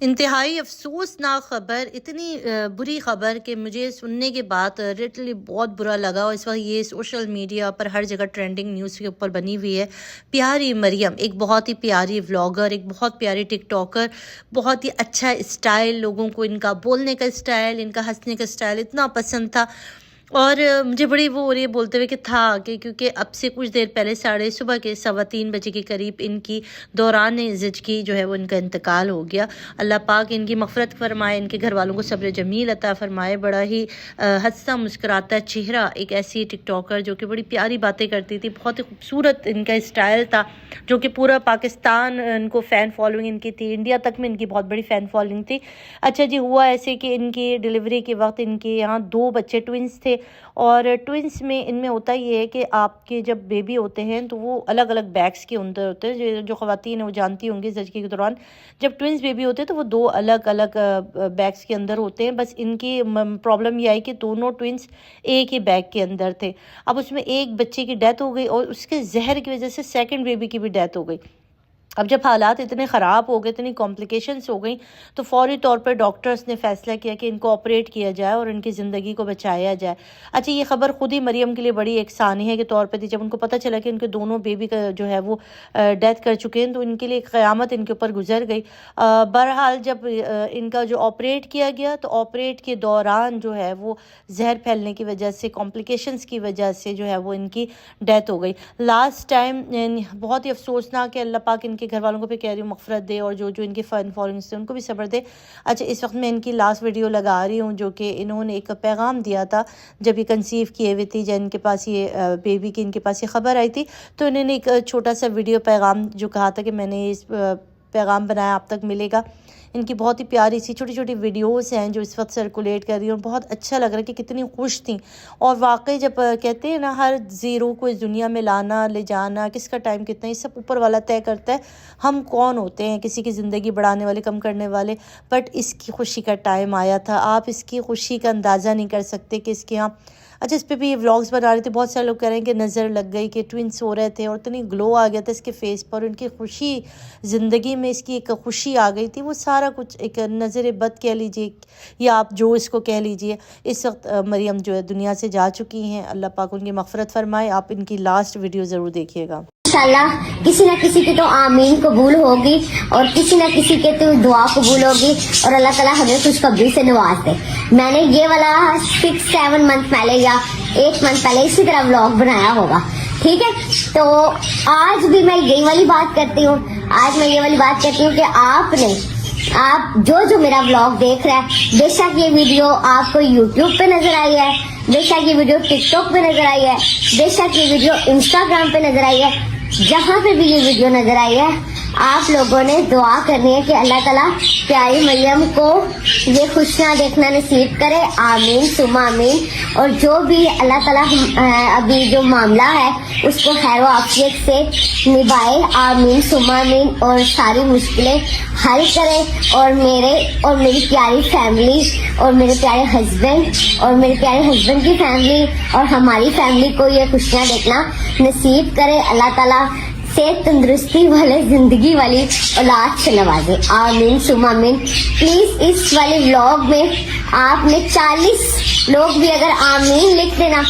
इंतहाई अफसोसनाक ख़बर, इतनी बुरी ख़बर कि मुझे सुनने के बाद लिटरली बहुत बुरा लगा। और इस वक्त ये सोशल मीडिया पर हर जगह ट्रेंडिंग न्यूज़ के ऊपर बनी हुई है। प्यारी मरियम एक बहुत ही प्यारी व्लॉगर, एक बहुत प्यारी टिकटॉकर, बहुत ही अच्छा स्टाइल, लोगों को इनका बोलने का स्टाइल, इनका हंसने का स्टाइल इतना पसंद था। और मुझे बड़ी वो हो रही है बोलते हुए कि था कि क्योंकि अब से कुछ देर पहले सुबह के 3:15 बजे के करीब इनकी दौरान ज़िंदगी जो है वो इनका इंतकाल हो गया। अल्लाह पाक इनकी मग़फ़िरत फरमाए, इनके घर वालों को सब्र जमील अता फरमाए। बड़ा ही हंसता मुस्कुराता चेहरा, एक ऐसी टिकटॉकर जो कि बड़ी प्यारी बातें करती थी, बहुत ही खूबसूरत इनका स्टाइल था, जो कि पूरा पाकिस्तान इनको फ़ैन फॉलोइंग इनकी थी, इंडिया तक में इनकी बहुत बड़ी फ़ैन फॉलोइंग थी। अच्छा जी, हुआ ऐसे कि इनकी डिलीवरी के वक्त इनके यहाँ 2 बच्चे ट्विंस थे। और ट्विंस में इनमें होता ये है कि आपके जब बेबी होते हैं तो वो अलग अलग बैग्स के अंदर होते हैं। जो ख़वातीन हैं वो जानती होंगी, ज़िंदगी के दौरान जब ट्विंस बेबी होते हैं तो वो 2 अलग अलग बैग्स के अंदर होते हैं। बस इनकी प्रॉब्लम ये आई कि दोनों ट्विंस एक ही बैग के अंदर थे। अब उसमें एक बच्चे की डेथ हो गई और उसके जहर की वजह से सेकेंड बेबी की भी डेथ हो गई। अब जब हालात इतने ख़राब हो गए, इतनी कॉम्प्लिकेशंस हो गई, तो फ़ौरी तौर पर डॉक्टर्स ने फ़ैसला किया कि इनको ऑपरेट किया जाए और इनकी ज़िंदगी को बचाया जाए। अच्छा, ये ख़बर ख़ुद ही मरियम के लिए बड़ी एक सानिया के तौर पे थी। जब उनको पता चला कि इनके दोनों बेबी का जो है वो डेथ कर चुके हैं, तो इनके लिए क़यामत इनके ऊपर गुजर गई। बहरहाल जब इनका जो ऑपरेट किया गया, तो ऑपरेट के दौरान जो है वो जहर फैलने की वजह से, कॉम्प्लिकेशंस की वजह से जो है वो इनकी डेथ हो गई। लास्ट टाइम बहुत ही अफसोसनाक है। अल्लाह पाक इनके घर वालों को भी कह रही हूँ मग़फ़िरत दे, और जो जो इनके फ़ैन फॉलोइंग्स थे उनको भी सब्र दे। अच्छा, इस वक्त मैं इनकी लास्ट वीडियो लगा रही हूँ, जो कि इन्होंने एक पैगाम दिया था जब ये कंसीव किए हुए थी, जब इनके पास ये बेबी की इनके पास ये ख़बर आई थी, तो इन्होंने एक छोटा सा वीडियो पैगाम जो कहा था कि मैंने इस पैगाम बनाया, आप तक मिलेगा। इनकी बहुत ही प्यारी सी छोटी छोटी वीडियोस हैं जो इस वक्त सर्कुलेट कर रही हैं, और बहुत अच्छा लग रहा है कि कितनी खुश थी। और वाकई जब कहते हैं ना, हर ज़ीरो को इस दुनिया में लाना ले जाना, किसका टाइम कितना, ये सब ऊपर वाला तय करता है। हम कौन होते हैं किसी की ज़िंदगी बढ़ाने वाले, कम करने वाले। बट इसकी खुशी का टाइम आया था। आप इसकी खुशी का अंदाज़ा नहीं कर सकते कि इसके यहाँ। अच्छा, इस पर भी ये व्लॉग्स बना रहे थे, बहुत सारे लोग कह रहे हैं कि नज़र लग गई, कि ट्विंस हो रहे थे और इतनी ग्लो आ गया था इसके फेस पर, उनकी खुशी, ज़िंदगी में इसकी एक खुशी आ गई थी। वो सारा कुछ एक नज़र बद कह लीजिए या आप जो इसको कह लीजिए। इस वक्त मरियम जो है दुनिया से जा चुकी हैं। अल्लाह पाक उनकी मग़फ़िरत फरमाए। आप इनकी लास्ट वीडियो ज़रूर देखिएगा। इंशाल्लाह किसी न किसी की तो आमीन कबूल होगी, और किसी न किसी के तो दुआ कबूल होगी, और अल्लाह ताला हमें खुशखबरी से नवाज दे। मैंने ये वाला 6-7 मंथ पहले या 8 मंथ पहले इसी तरह व्लॉग बनाया होगा, ठीक है। तो आज भी मैं यही वाली बात करती हूँ, कि आप जो मेरा व्लॉग देख रहा है, बेशक ये वीडियो आपको यूट्यूब पे नजर आई है, बेशक ये वीडियो टिकटॉक पे नजर आई है, बेशक ये वीडियो इंस्टाग्राम पे नजर आई है, जहाँ पे भी ये वीडियो नजर आई है, आप लोगों ने दुआ करनी है कि अल्लाह ताला प्यारी मरियम को ये खुशियाँ देखना नसीब करे। आमीन सुमा आमीन। और जो भी अल्लाह ताला अभी जो मामला है उसको खैर आफियत से निभाए। आमीन सुमा आमीन। और सारी मुश्किलें हल करे, और मेरी प्यारी फैमिली, और मेरे प्यारे हस्बैंड, और मेरे प्यारे हस्बैंड की फैमिली, और हमारी फैमिली को ये खुशियाँ देखना नसीब करे। अल्लाह ताला सेहत तंदुरुस्ती वाले जिंदगी वाली औलाद से नवाजे। आमीन सुमा आमीन। प्लीज इस वाले व्लॉग में आपने 40 लोग भी अगर आमीन लिख देना,